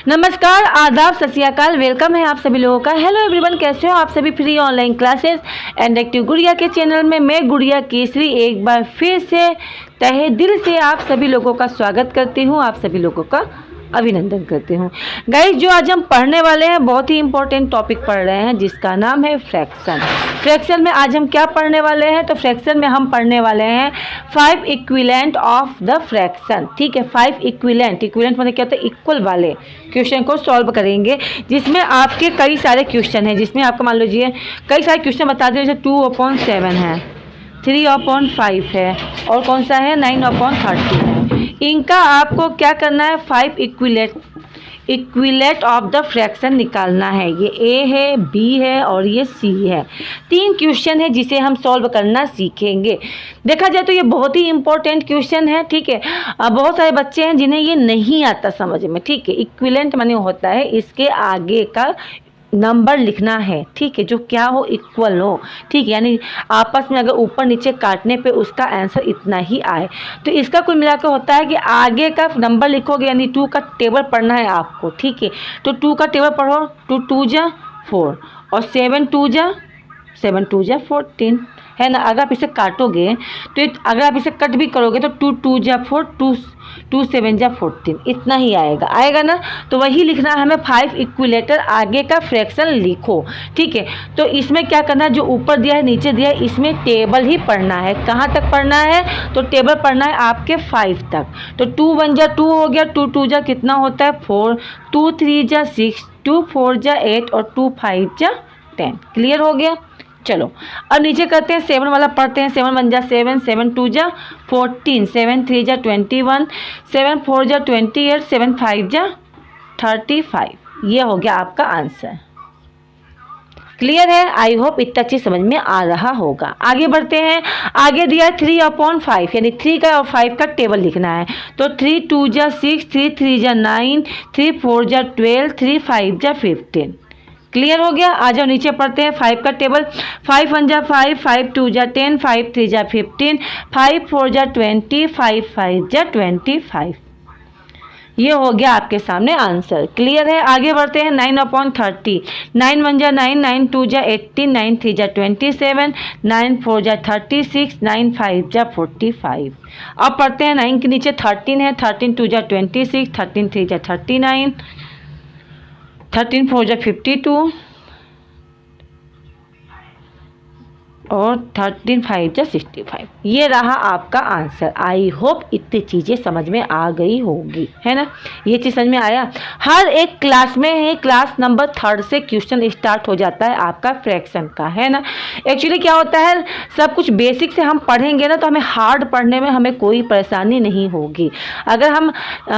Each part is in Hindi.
नमस्कार, आदाब, सत श्री अकाल। वेलकम है आप सभी लोगों का। हेलो एवरीवन, कैसे हो आप सभी। Free online classes and active गुड़िया के चैनल में मैं गुड़िया केसरी एक बार फिर से तहे दिल से आप सभी लोगों का स्वागत करती हूँ, आप सभी लोगों का अभिनंदन करती हूँ। गाइस, जो आज हम पढ़ने वाले हैं बहुत ही इंपॉर्टेंट टॉपिक पढ़ रहे हैं जिसका नाम है फ्रैक्शन। फ्रैक्शन में आज हम क्या पढ़ने वाले हैं, तो फ्रैक्शन में हम पढ़ने वाले हैं 5 इक्विवेलेंट ऑफ द फ्रैक्शन। ठीक है, 5 इक्विवेलेंट मतलब क्या होता है, इक्वल वाले क्वेश्चन को सॉल्व करेंगे, जिसमें आपके कई सारे क्वेश्चन हैं, जिसमें आपका मान लीजिए कई सारे क्वेश्चन बता दें, जैसे 2/7 है, 3/5 है और कौन सा है 9/30 है। इनका आपको क्या करना है, 5 इक्विवेलेंट ऑफ द फ्रैक्शन निकालना है। ये ए है, बी है और ये सी है। 3 क्वेश्चन है जिसे हम सॉल्व करना सीखेंगे। देखा जाए तो ये बहुत ही इंपॉर्टेंट क्वेश्चन है। ठीक है, बहुत सारे बच्चे हैं जिन्हें ये नहीं आता समझ में। ठीक है, इक्विवेलेंट माने होता है इसके आगे का नंबर लिखना है। ठीक है, जो क्या हो, इक्वल हो। ठीक है, यानी आपस में अगर ऊपर नीचे काटने पे उसका आंसर इतना ही आए, तो इसका कुल मिलाकर होता है कि आगे का नंबर लिखोगे, यानी 2 का टेबल पढ़ना है आपको। ठीक है, तो 2 का टेबल पढ़ो, 2 2 जा 4 और 7 2 जा 14 है ना। अगर आप इसे काटोगे तो अगर आप इसे कट भी करोगे तो 2 2 जा 4, 2 7 जा 14, इतना ही आएगा ना। तो वही लिखना है हमें, 5 इक्विलेटर आगे का फ्रैक्शन लिखो। ठीक है, तो इसमें क्या करना है, जो ऊपर दिया है नीचे दिया है, इसमें टेबल ही पढ़ना है। कहाँ तक पढ़ना है, तो टेबल पढ़ना है आपके 5 तक। तो 2 1 जा 2 हो गया, 2 2 जा कितना होता है 4, 2 3 जा 6, 2 4 जा 8 और 2 5 जा 10। क्लियर हो गया। चलो अब नीचे करते हैं, 7 वाला पढ़ते हैं। 7 1 जा 7, 7 2 जा 14, 7 3 जा 21, 7 4 जा 28, 7 5 जा 35। ये हो गया आपका आंसर। क्लियर है, आई होप इतना चीज समझ में आ रहा होगा। आगे बढ़ते हैं। आगे दिया 3/5, यानी 3 का और 5 का टेबल लिखना है। तो 3 2 जा 6, 3 3 जा 9, 3 4 जा 12, 3 5 जा 15। क्लियर हो गया। आ जाओ नीचे पढ़ते हैं 5 का टेबल। 5 1 जा 5, 5 2 जा 10, 5 3 जा 15, 5 4 जा 20, 5 5 जा 25। ये हो गया आपके सामने आंसर। क्लियर है। आगे बढ़ते हैं 9/30। 9 1 जा 9, 9 2 जा 18, 9 3 जा 27, 9 4 जा 36, 9 5 जा 45। अब पढ़ते हैं 9 के नीचे 13 है। 13 2 जा 26, 13 3 जा 39, 13 4 जा 52 और 13 5 जा 65। ये रहा आपका आंसर। आई होप इतनी चीज़ें समझ में आ गई होगी, है ना। ये चीज़ समझ में आया। हर एक क्लास में है, क्लास नंबर 3 से क्वेश्चन स्टार्ट हो जाता है आपका फ्रैक्शन का, है ना। एक्चुअली क्या होता है, सब कुछ बेसिक से हम पढ़ेंगे ना तो हमें हार्ड पढ़ने में हमें कोई परेशानी नहीं होगी। अगर हम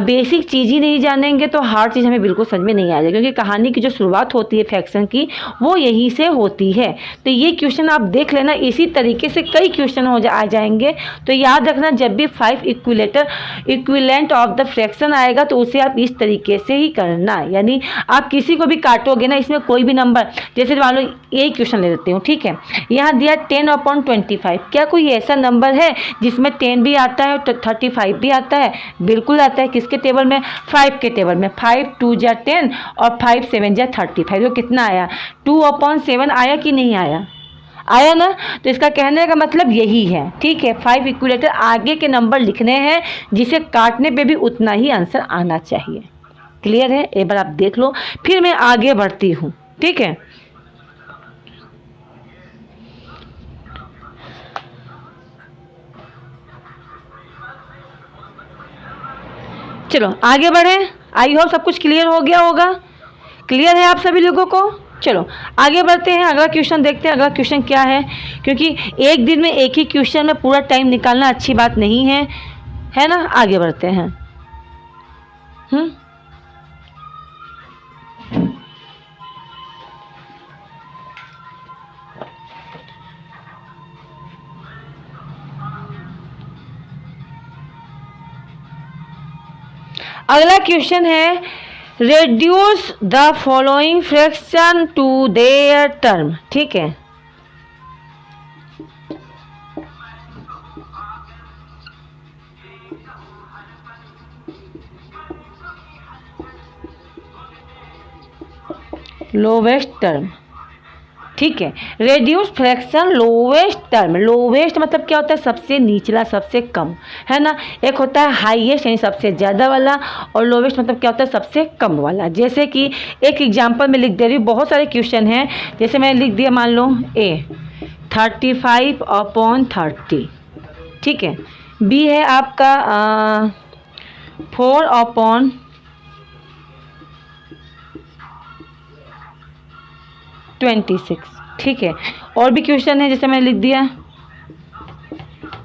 बेसिक चीज़ ही नहीं जानेंगे तो हार्ड चीज़ हमें बिल्कुल समझ में नहीं आएगी, क्योंकि कहानी की जो शुरुआत होती है फ्रैक्शन की वो यहीं से होती है। तो ये क्वेश्चन आप देख लेना, इसी तरीके से कई क्वेश्चन आ जाएंगे। तो याद रखना, जब भी 5 इक्विवेलेंट ऑफ द फ्रैक्शन आएगा तो उसे आप इस तरीके से ही करना। यानी आप किसी को भी काटोगे ना, इसमें कोई भी नंबर, जैसे मान लो यही क्वेश्चन ले लेते हो। ठीक है, यहाँ दिया 10/25। क्या कोई ऐसा नंबर है जिसमें 10 भी आता है और 35 भी आता है? बिल्कुल आता है। किसके टेबल में? 5 के टेबल में। 5 2 जा 10 और 5 7 जा 35। तो कितना आया? 2/7 आया कि नहीं आया? आया ना। तो इसका कहने का मतलब यही है। ठीक है, 5 इक्विलेटर आगे के नंबर लिखने हैं, जिसे काटने पे भी उतना ही आंसर आना चाहिए। क्लियर है। एक बार आप देख लो, फिर मैं आगे बढ़ती हूँ। ठीक है, चलो आगे बढ़े। आई होप सब कुछ क्लियर हो गया होगा। क्लियर है आप सभी लोगों को। चलो आगे बढ़ते हैं, अगला क्वेश्चन देखते हैं। अगला क्वेश्चन क्या है, क्योंकि एक दिन में एक ही क्वेश्चन में पूरा टाइम निकालना अच्छी बात नहीं है, है ना। आगे बढ़ते हैं। अगला क्वेश्चन है, reduce the following fraction to their term. ठीक है, लोवेस्ट टर्म, ठीक है। Reduce fraction lowest term, lowest मतलब क्या होता है, सबसे निचला, सबसे कम, है ना। एक होता है हाईएस्ट यानी सबसे ज़्यादा वाला, और लोवेस्ट मतलब क्या होता है, सबसे कम वाला। जैसे कि एक एग्जांपल में लिख दे रही हूँ, बहुत सारे क्वेश्चन हैं। जैसे मैं लिख दिया, मान लो ए 35/30, ठीक है। बी है आपका 4/26, ठीक है। और भी क्वेश्चन है, जैसे मैंने लिख दिया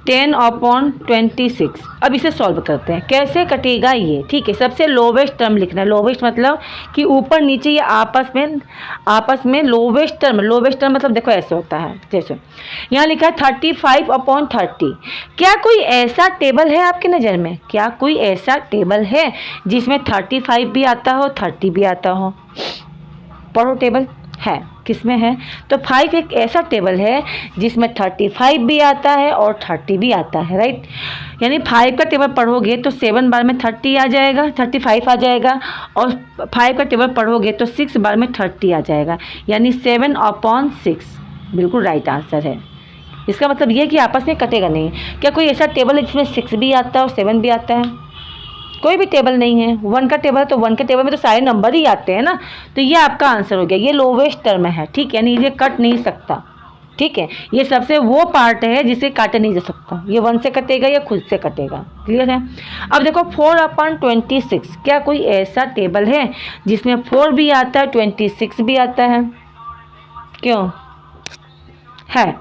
10/26। अब इसे सॉल्व करते हैं, कैसे कटेगा ये, ठीक है। सबसे लोवेस्ट टर्म लिखना है, लोवेस्ट मतलब कि ऊपर नीचे ये आपस में लोवेस्ट टर्म, लोवेस्ट टर्म मतलब देखो ऐसे होता है। जैसे यहाँ लिखा है 35/30। क्या कोई ऐसा टेबल है आपकी नज़र में, क्या कोई ऐसा टेबल है जिसमें 35 भी आता हो, 30 भी आता हो? पढ़ो, टेबल है, किसमें है? तो 5 एक ऐसा टेबल है जिसमें 35 भी आता है और 30 भी आता है, राइट। यानी 5 का टेबल पढ़ोगे तो 7 बार में 30 आ जाएगा, 35 आ जाएगा, और 5 का टेबल पढ़ोगे तो 6 बार में 30 आ जाएगा, यानी 7/6 बिल्कुल राइट आंसर है। इसका मतलब ये कि आपस में कटेगा नहीं। क्या कोई ऐसा टेबल है जिसमें 6 भी आता है और 7 भी आता है? कोई भी टेबल नहीं है। 1 का टेबल है तो 1 के टेबल में तो सारे नंबर ही आते हैं ना, तो ये आपका आंसर हो गया। ये लोवेस्ट टर्म है, ठीक है, यानी ये कट नहीं सकता, ठीक है। ये सबसे वो पार्ट है जिसे काटा नहीं जा सकता, ये 1 से कटेगा या खुद से कटेगा, क्लियर है। अब देखो 4/26, क्या कोई ऐसा टेबल है जिसमें 4 भी आता है, 26 भी आता है? क्यों है?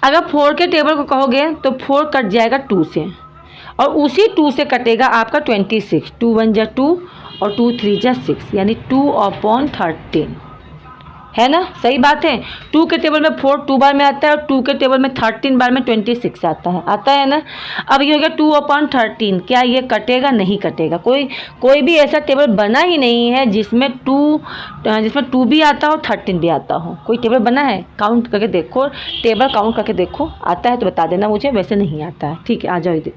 अगर 4 के टेबल को कहोगे तो 4 कट जाएगा 2 से, और उसी 2 से कटेगा आपका 26। 2 1 जा 2 और 2 3 जा 6, यानी 2/13, है ना। सही बात है। 2 के टेबल में 4 2 बार में आता है, और 2 के टेबल में 13 बार में 26 आता है ना। अब ये हो गया 2/13। क्या ये कटेगा? नहीं कटेगा। कोई भी ऐसा टेबल बना ही नहीं है जिसमें 2 भी आता हो, 13 भी आता हो। कोई टेबल बना है? काउंट करके देखो, टेबल काउंट करके देखो, आता है तो बता देना मुझे, वैसे नहीं आता है, ठीक है। आ जाओ इधर।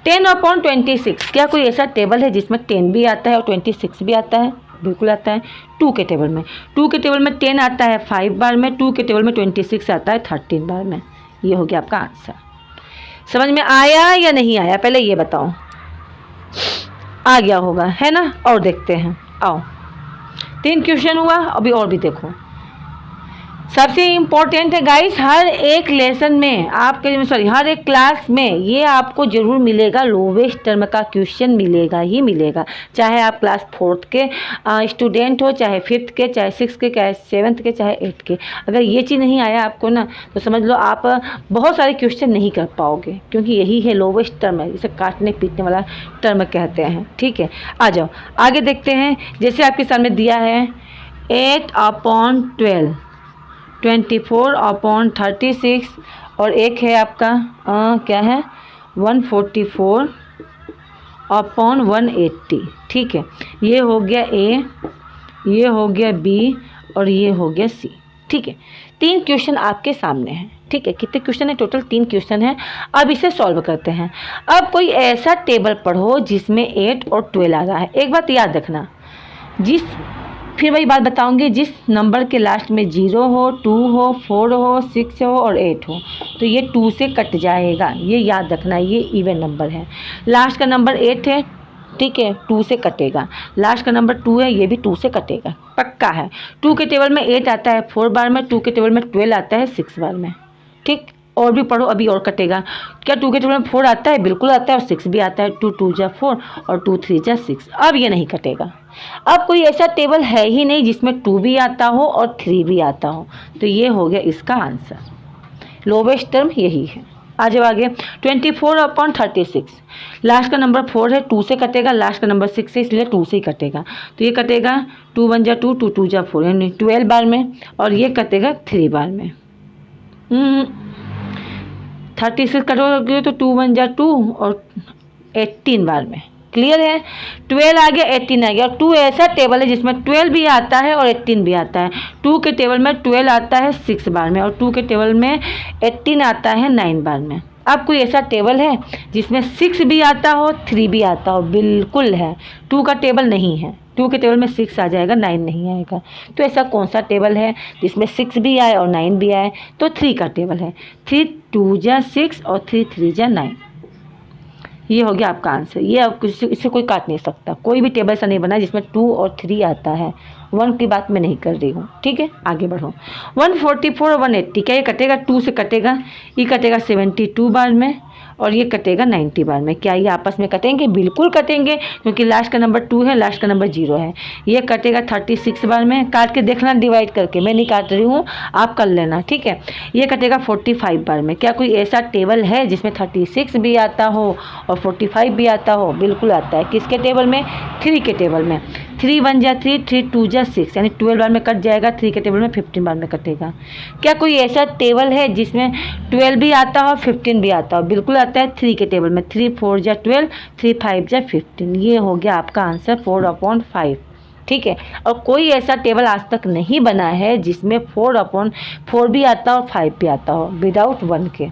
10/26, क्या कोई ऐसा टेबल है जिसमें 10 भी आता है और 26 भी आता है? बिल्कुल आता है। 2 के टेबल में 10 आता है 5 बार में, 2 के टेबल में 26 आता है 13 बार में। ये हो गया आपका आंसर। समझ में आया या नहीं आया, पहले ये बताओ। आ गया होगा, है ना। और देखते हैं, आओ। 3 क्वेश्चन हुआ, अभी और भी देखो। सबसे इम्पोर्टेंट है गाइस, हर एक लेसन में आपके हर एक क्लास में ये आपको ज़रूर मिलेगा, लोवेस्ट टर्म का क्वेश्चन मिलेगा ही मिलेगा। चाहे आप क्लास 4th के स्टूडेंट हो, चाहे 5th के, चाहे 6th के, चाहे 7th के, चाहे 8th के। अगर ये चीज़ नहीं आया आपको ना, तो समझ लो आप बहुत सारे क्वेश्चन नहीं कर पाओगे, क्योंकि यही है लोवेस्ट टर्म है, इसे काटने पीटने वाला टर्म कहते हैं, ठीक है। आ जाओ आगे देखते हैं। जैसे आपके सामने दिया है 8/12, 24/36, और एक है आपका क्या है 144/180, ठीक है। ये हो गया ए, ये हो गया बी, और ये हो गया सी, ठीक है। 3 क्वेश्चन आपके सामने हैं, ठीक है। कितने क्वेश्चन है? टोटल 3 क्वेश्चन है। अब इसे सॉल्व करते हैं। अब कोई ऐसा टेबल पढ़ो जिसमें 8 और 12 आ रहा है। एक बात याद रखना, फिर वही बात बताऊंगी, जिस नंबर के लास्ट में 0 हो, 2 हो, 4 हो, 6 हो और 8 हो, तो ये 2 से कट जाएगा। ये याद रखना, ये इवन नंबर है। लास्ट का नंबर 8 है, ठीक है, 2 से कटेगा। लास्ट का नंबर 2 है, ये भी 2 से कटेगा, पक्का है। 2 के टेबल में 8 आता है 4 बार में, 2 के टेबल में 12 आता है 6 बार में, ठीक। और भी पढ़ो, अभी और कटेगा। क्या 2 के टेबल में 4 आता है? बिल्कुल आता है, और 6 भी आता है। 2 2 जा 4 और 2 3 जा 6। अब ये नहीं कटेगा। अब कोई ऐसा टेबल है ही नहीं जिसमें 2 भी आता हो और 3 भी आता हो, तो ये हो गया इसका आंसर। लोवेस्ट टर्म यही है। आ जाओ आगे। 24/36, लास्ट का नंबर 4 है, 2 से कटेगा। लास्ट का नंबर 6 है, इसलिए 2 से ही कटेगा। तो ये कटेगा 2 1 जा 2, 2 2 जा 4, यानी 12 बार में, और ये कटेगा 3 बार में। 36 कटोगे तो 2 1 जा 2 और 18 बार में, क्लियर है। 12 आ गया, 18 आ गया। और 2 ऐसा टेबल है जिसमें 12 भी आता है और 18 भी आता है। 2 के टेबल में 12 आता है 6 बार में, और 2 के टेबल में 18 आता है 9 बार में। अब कोई ऐसा टेबल है जिसमें 6 भी आता हो, 3 भी आता हो? बिल्कुल है। 2 का टेबल नहीं है, 2 के टेबल में 6 आ जाएगा, 9 नहीं आएगा। तो ऐसा कौन सा टेबल है जिसमें 6 भी आए और 9 भी आए? तो 3 का टेबल है। 3 2 जा 6 और 3 3 जा 9। ये हो गया आपका आंसर। ये अब इससे कोई काट नहीं सकता। कोई भी टेबल ऐसा नहीं बना जिसमें 2 और 3 आता है। 1 की बात मैं नहीं कर रही हूँ, ठीक है। आगे बढ़ो। 144 और 180 क्या ये कटेगा? 2 से कटेगा, ये कटेगा 72 बार में और ये कटेगा 90 बार में। क्या ये आपस में कटेंगे? बिल्कुल कटेंगे, क्योंकि लास्ट का नंबर 2 है, लास्ट का नंबर 0 है। ये कटेगा 36 बार में। काट के देखना डिवाइड करके, मैं नहीं काट रही हूँ, आप कर लेना, ठीक है। ये कटेगा 45 बार में। क्या कोई ऐसा टेबल है जिसमें 36 भी आता हो और 45 भी आता हो? बिल्कुल आता है। किसके टेबल में? 3 के टेबल में। 3 1 जा 3, 3 2 जा 6, यानी 12 बार में कट जाएगा। 3 के टेबल में 15 बार में कटेगा। क्या कोई ऐसा टेबल है जिसमें 12 भी आता हो 15 भी आता हो? बिल्कुल आता है 3 के टेबल में। 3 4 जा 12, 3 5 जा 15। ये हो गया आपका आंसर 4/5, ठीक है। और कोई ऐसा टेबल आज तक नहीं बना है जिसमें 4/4 भी आता हो और 5 भी आता हो, विदाउट 1 के।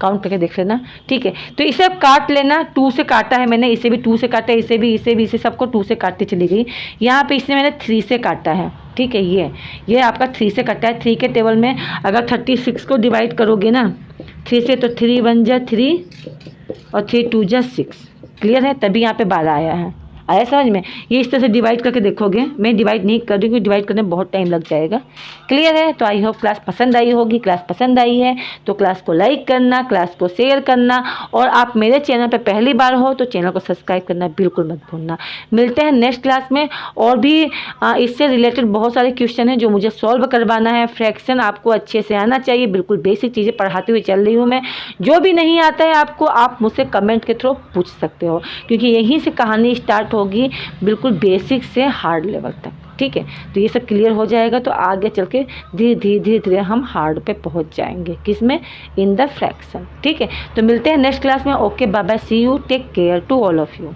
काउंट करके देख लेना, ठीक है। तो इसे काट लेना। 2 से काटा है मैंने, इसे भी 2 से काटा है, इसे भी, इसे सबको 2 से काटते चली गई। यहाँ पे इसने मैंने 3 से काटा है, ठीक है। ये आपका 3 से कटा है। 3 के टेबल में अगर 36 को डिवाइड करोगे ना 3 से, तो 3 1 जा 3 और 3 2 जा 6। क्लियर है? तभी यहाँ पे 12 आया है। आया समझ में? ये इस तरह से डिवाइड करके देखोगे। मैं डिवाइड नहीं कर रही, क्योंकि डिवाइड करने में बहुत टाइम लग जाएगा। क्लियर है? तो आई होप क्लास पसंद आई होगी। क्लास पसंद आई है तो क्लास को लाइक करना, क्लास को शेयर करना, और आप मेरे चैनल पर पहली बार हो तो चैनल को सब्सक्राइब करना बिल्कुल मत भूलना। मिलते हैं नेक्स्ट क्लास में। और भी इससे रिलेटेड बहुत सारे क्वेश्चन हैं जो मुझे सॉल्व करवाना है। फ्रैक्शन आपको अच्छे से आना चाहिए, बिल्कुल बेसिक चीज़ें पढ़ाते हुए चल रही हूँ मैं। जो भी नहीं आता है आपको, आप मुझसे कमेंट के थ्रू पूछ सकते हो, क्योंकि यहीं से कहानी स्टार्ट होगी, बिल्कुल बेसिक से हार्ड लेवल तक, ठीक है। तो ये सब क्लियर हो जाएगा तो आगे चल के धीरे धीरे हम हार्ड पे पहुंच जाएंगे। किसमें? इन द फ्रैक्शन, ठीक है। तो मिलते हैं नेक्स्ट क्लास में। Okay, bye bye, see you, take care to all of you.